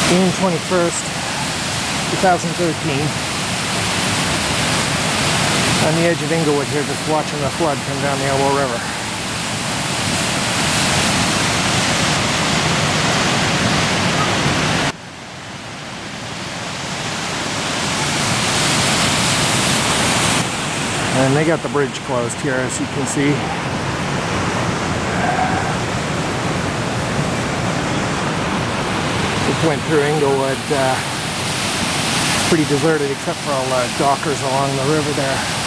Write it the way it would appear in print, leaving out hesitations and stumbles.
June 21st, 2013. On the edge of Inglewood here, just watching the flood come down the Elbow River. And they got the bridge closed here, as you can see. Just went through Inglewood. Pretty deserted except for all the dockers along the river there.